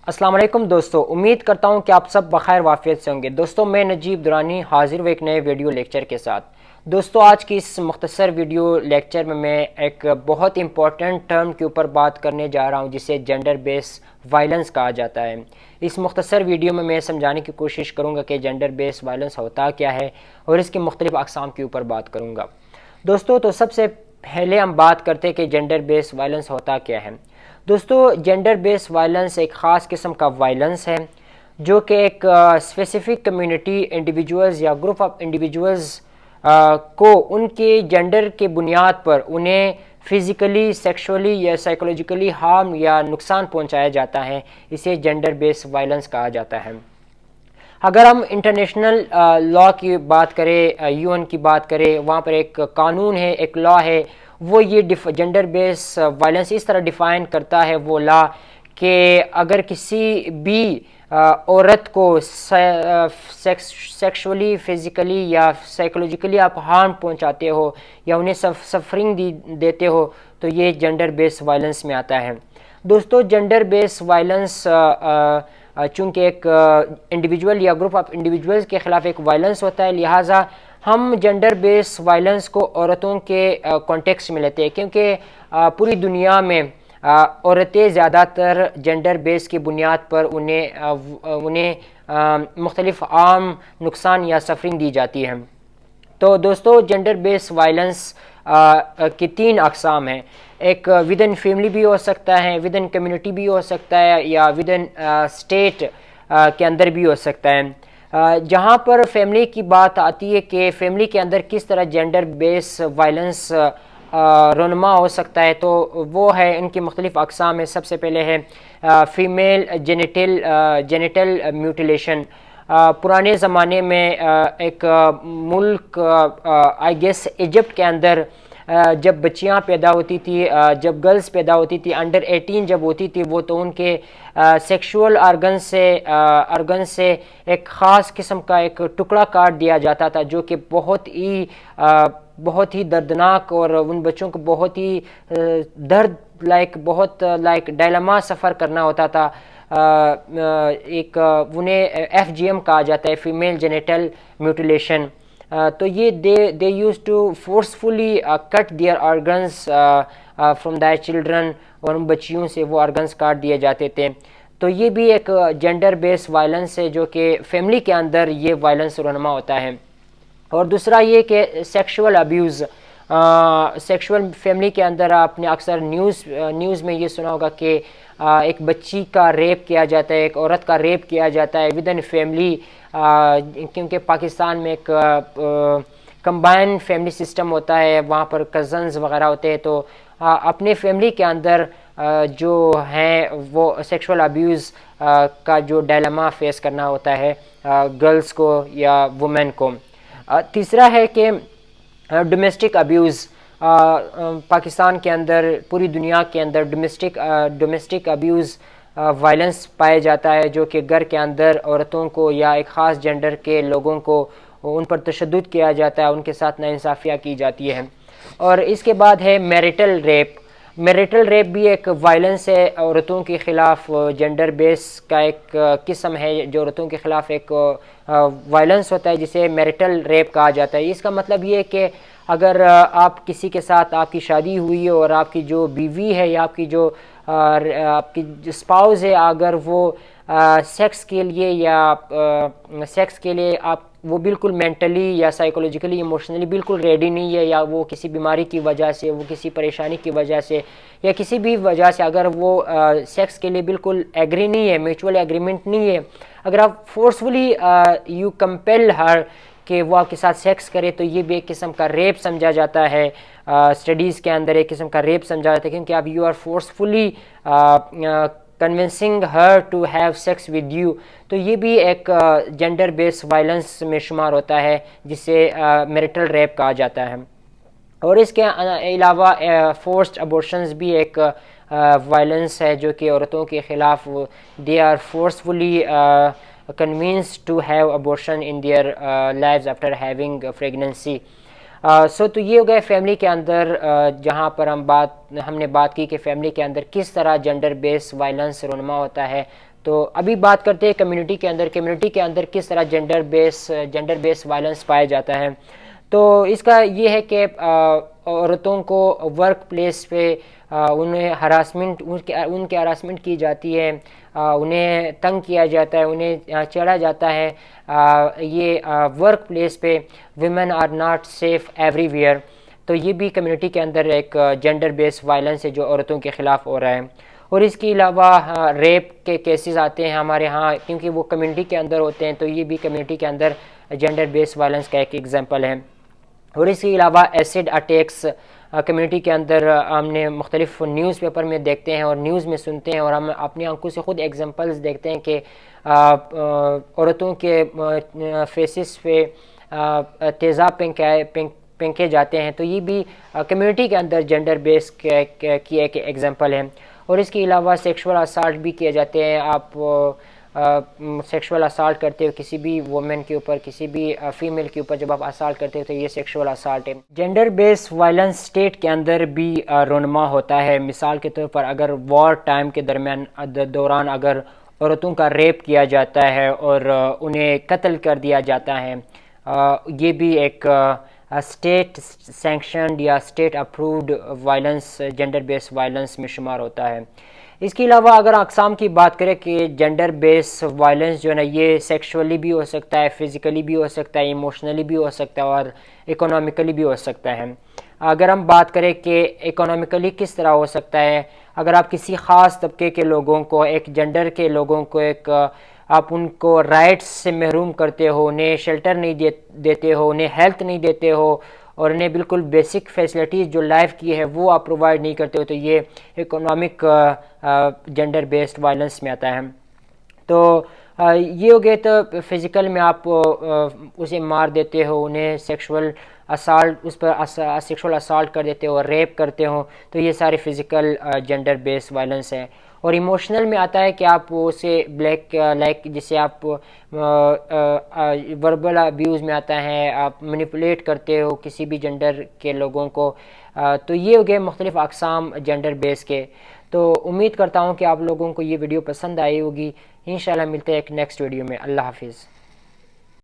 السلام علیکم دوستو، امید کرتا ہوں کہ آپ سب بخیر وافیت سے ہوں گے۔ دوستو میں نجیب درانی حاضر ہوں ایک نئے ویڈیو لیکچر کے ساتھ۔ دوستو آج کی اس مختصر ویڈیو لیکچر میں ایک بہت امپورٹنٹ ٹرم کے اوپر بات کرنے جا رہا ہوں جسے جینڈر بیس وائلنس کہا جاتا ہے۔ اس مختصر ویڈیو میں سمجھانے کی کوشش کروں گا کہ جینڈر بیس وائلنس ہوتا کیا ہے اور اس کی مختلف اقسام کے اوپر بات کروں گا۔ دوستو تو سب سے پہلے ہم بات کرتے ہیں کہ جینڈر بیس وائلنس ہوتا کیا ہے۔ دوستو جینڈر بیس وائلنس ایک خاص قسم کا وائلنس ہے جو کہ ایک اسپیسیفک کمیونٹی انڈیویجولز یا گروپ آف انڈیویجولز کو ان کے جینڈر کے بنیاد پر انہیں فزیکلی، سیکشولی یا سائیکولوجیکلی ہارم یا نقصان پہنچایا جاتا ہے، اسے جینڈر بیس وائلنس کہا جاتا ہے۔ اگر ہم انٹرنیشنل لاء کی بات کریں، یو این کی بات کریں، وہاں پر ایک قانون ہے، ایک لاء ہے، وہ یہ جینڈر بیس وائلنس اس طرح ڈیفائن کرتا ہے وہ لاء کہ اگر کسی بھی عورت کو سیکشولی، فزیکلی یا سائیکولوجیکلی آپ ہارم پہنچاتے ہو یا انہیں سفرنگ دیتے ہو تو یہ جینڈر بیس وائلنس میں آتا ہے۔ دوستو جینڈر بیس وائلنس چونکہ ایک انڈیویجول یا گروپ آف انڈیویجولز کے خلاف ایک وائلنس ہوتا ہے، لہٰذا ہم جینڈر بیس وائلنس کو عورتوں کے کانٹیکسٹ میں لیتے ہیں کیونکہ پوری دنیا میں عورتیں زیادہ تر جینڈر بیس کی بنیاد پر انہیں مختلف عام نقصان یا سفرنگ دی جاتی ہے۔ تو دوستو جینڈر بیس وائلنس کی تین اقسام ہیں، ایک ودن فیملی بھی ہو سکتا ہے، ودن کمیونٹی بھی ہو سکتا ہے یا ودن اسٹیٹ کے اندر بھی ہو سکتا ہے۔ جہاں پر فیملی کی بات آتی ہے کہ فیملی کے اندر کس طرح جینڈر بیس وائلنس رونما ہو سکتا ہے تو وہ ہے، ان کی مختلف اقسام ہے۔ سب سے پہلے ہے فیمیل جینیٹل میوٹیلیشن۔ پرانے زمانے میں ایک ملک آئی گیس ایجپٹ کے اندر جب بچیاں پیدا ہوتی تھی، جب گرلز پیدا ہوتی تھی انڈر 18 جب ہوتی تھی وہ، تو ان کے سیکشول آرگن سے ایک خاص قسم کا ایک ٹکڑا کاٹ دیا جاتا تھا جو کہ بہت ہی دردناک اور ان بچوں کو بہت ہی درد بہت ڈائلما سفر کرنا ہوتا تھا۔ ایک انہیں FGM کہا جاتا ہے، فیمیل جینیٹل میوٹیلیشن۔ تو یہ they used to forcefully cut their organs from their children, اور ان بچیوں سے وہ آرگنز کاٹ دیے جاتے تھے۔ تو یہ بھی ایک جینڈر بیس وائلنس ہے جو کہ فیملی کے اندر یہ وائلنس رونما ہوتا ہے۔ اور دوسرا یہ کہ سیکشول ابیوز، سیکشول فیملی کے اندر آپ نے اکثر نیوز میں یہ سنا ہوگا کہ ایک بچی کا ریپ کیا جاتا ہے، ایک عورت کا ریپ کیا جاتا ہے ودن فیملی، کیونکہ پاکستان میں ایک کمبائن فیملی سسٹم ہوتا ہے، وہاں پر کزنز وغیرہ ہوتے ہیں، تو اپنے فیملی کے اندر جو ہیں وہ سیکشول ابیوز کا جو ڈائلما فیس کرنا ہوتا ہے گرلز کو یا وومن کو۔ تیسرا ہے کہ ڈومیسٹک ابیوز۔ پاکستان کے اندر، پوری دنیا کے اندر ڈومیسٹک ابیوز وائلنس پائے جاتا ہے جو کہ گھر کے اندر عورتوں کو یا ایک خاص جینڈر کے لوگوں کو ان پر تشدد کیا جاتا ہے، ان کے ساتھ ناانصافیاں کی جاتی ہے۔ اور اس کے بعد ہے میریٹل ریپ۔ میریٹل ریپ بھی ایک وائلنس ہے عورتوں کے خلاف، جینڈر بیس کا ایک قسم ہے جو عورتوں کے خلاف ایک وائلنس ہوتا ہے جسے میریٹل ریپ کہا جاتا ہے۔ اس کا مطلب یہ ہے کہ اگر آپ کسی کے ساتھ آپ کی شادی ہوئی ہے اور آپ کی جو بیوی ہے یا آپ کی جو اسپاؤز ہے، اگر وہ سیکس کے لیے آپ وہ بالکل مینٹلی یا سائیکولوجیکلی ایموشنلی بالکل ریڈی نہیں ہے، یا وہ کسی بیماری کی وجہ سے، وہ کسی پریشانی کی وجہ سے یا کسی بھی وجہ سے اگر وہ سیکس کے لیے بالکل ایگری نہیں ہے، میوچول ایگریمنٹ نہیں ہے، اگر آپ فورسفلی یو کمپیل ہر کہ وہ آپ کے ساتھ سیکس کرے، تو یہ بھی ایک قسم کا ریپ سمجھا جاتا ہے۔ اسٹڈیز کے اندر ایک قسم کا ریپ سمجھا جاتا ہے کیونکہ آپ you are forcefully convincing her to have sex with you, تو یہ بھی ایک جینڈر بیس وائلنس میں شمار ہوتا ہے جسے میریٹل ریپ کہا جاتا ہے۔ اور اس کے علاوہ فورسڈ ابورشنز بھی ایک وائلنس ہے جو کہ عورتوں کے خلاف، they are forcefully convinced to have abortion in their lives after having pregnancy۔ تو یہ ہو گئے فیملی کے اندر، جہاں پر ہم نے بات کی کہ فیملی کے اندر کس طرح جینڈر بیس وائلنس رونما ہوتا ہے۔ تو ابھی بات کرتے ہیں کمیونٹی کے اندر کس طرح جنڈر بیس وائلنس پایا جاتا ہے. تو اس کا یہ ہے کہ عورتوں کو ورک پلیس پہ انہیں ان کے ہراسمنٹ کی جاتی ہے, انہیں تنگ کیا جاتا ہے, انہیں چڑھا جاتا ہے. یہ ورک پلیس پہ women are not safe everywhere. تو یہ بھی کمیونٹی کے اندر ایک جنڈر بیس وائلنس ہے جو عورتوں کے خلاف ہو رہا ہے. اور اس کے علاوہ ریپ کے کیسز آتے ہیں ہمارے ہاں, کیونکہ وہ کمیونٹی کے اندر ہوتے ہیں, تو یہ بھی کمیونٹی کے اندر جنڈر بیس وائلنس کا ایک ایگزامپل ہے. اور اس کے علاوہ ایسڈ اٹیکس کمیونٹی کے اندر ہم نے مختلف نیوز پیپر میں دیکھتے ہیں اور نیوز میں سنتے ہیں, اور ہم اپنی آنکھوں سے خود ایگزامپلز دیکھتے ہیں کہ عورتوں کے فیسز پہ تیزاب پھینکے جاتے ہیں. تو یہ بھی کمیونٹی کے اندر جنڈر بیس کی ایک ایگزامپل ہے. اور اس کے علاوہ سیکشول اسالٹ بھی کیے جاتے ہیں. آپ سیکشول اسالٹ کرتے ہو کسی بھی وومن کے اوپر, کسی بھی فیمیل کے اوپر, جب آپ اسالٹ کرتے ہو تو یہ سیکشول اسالٹ ہے. جنڈر بیس وائلنس اسٹیٹ کے اندر بھی رونما ہوتا ہے. مثال کے طور پر اگر وار ٹائم کے دوران اگر عورتوں کا ریپ کیا جاتا ہے اور انہیں قتل کر دیا جاتا ہے, یہ بھی ایک اسٹیٹ سینکشنڈ یا اسٹیٹ اپرووڈ وائلنس, جنڈر بیس وائلنس میں شمار ہوتا ہے. اس کے علاوہ اگر اقسام کی بات کریں کہ جنڈر بیس وائلنس جو ہے نا, یہ سیکشولی بھی ہو سکتا ہے, فزیکلی بھی ہو سکتا ہے, ایموشنلی بھی ہو سکتا ہے, اور اکنامکلی بھی ہو سکتا ہے. اگر ہم بات کریں کہ اکنامکلی کس طرح ہو سکتا ہے, اگر آپ کسی خاص طبقے کے لوگوں کو, ایک جنڈر کے لوگوں کو, آپ ان کو رائٹس سے محروم کرتے ہو, انہیں شیلٹر نہیں دیتے ہو, انہیں ہیلتھ نہیں دیتے ہو, اور انہیں بالکل بیسک فیسلٹیز جو لائف کی ہے وہ آپ پرووائڈ نہیں کرتے ہو, تو یہ اکنامک جنڈر بیسڈ وائلنس میں آتا ہے. تو یہ ہو گئے. تو فزیکل میں آپ اسے مار دیتے ہو, انہیں سیکشول اسالٹ کر دیتے ہو, ریپ کرتے ہو, تو یہ سارے فزیکل جنڈر بیس وائلنس ہیں. اور ایموشنل میں آتا ہے کہ آپ اسے جسے آپ وربل ابیوز میں آتا ہے, آپ مینیپولیٹ کرتے ہو کسی بھی جنڈر کے لوگوں کو. تو یہ ہو گئے مختلف اقسام جنڈر بیس کے. تو امید کرتا ہوں کہ آپ لوگوں کو یہ ویڈیو پسند آئی ہوگی. انشاءاللہ ملتے ہیں ایک نیکسٹ ویڈیو میں. اللہ حافظ.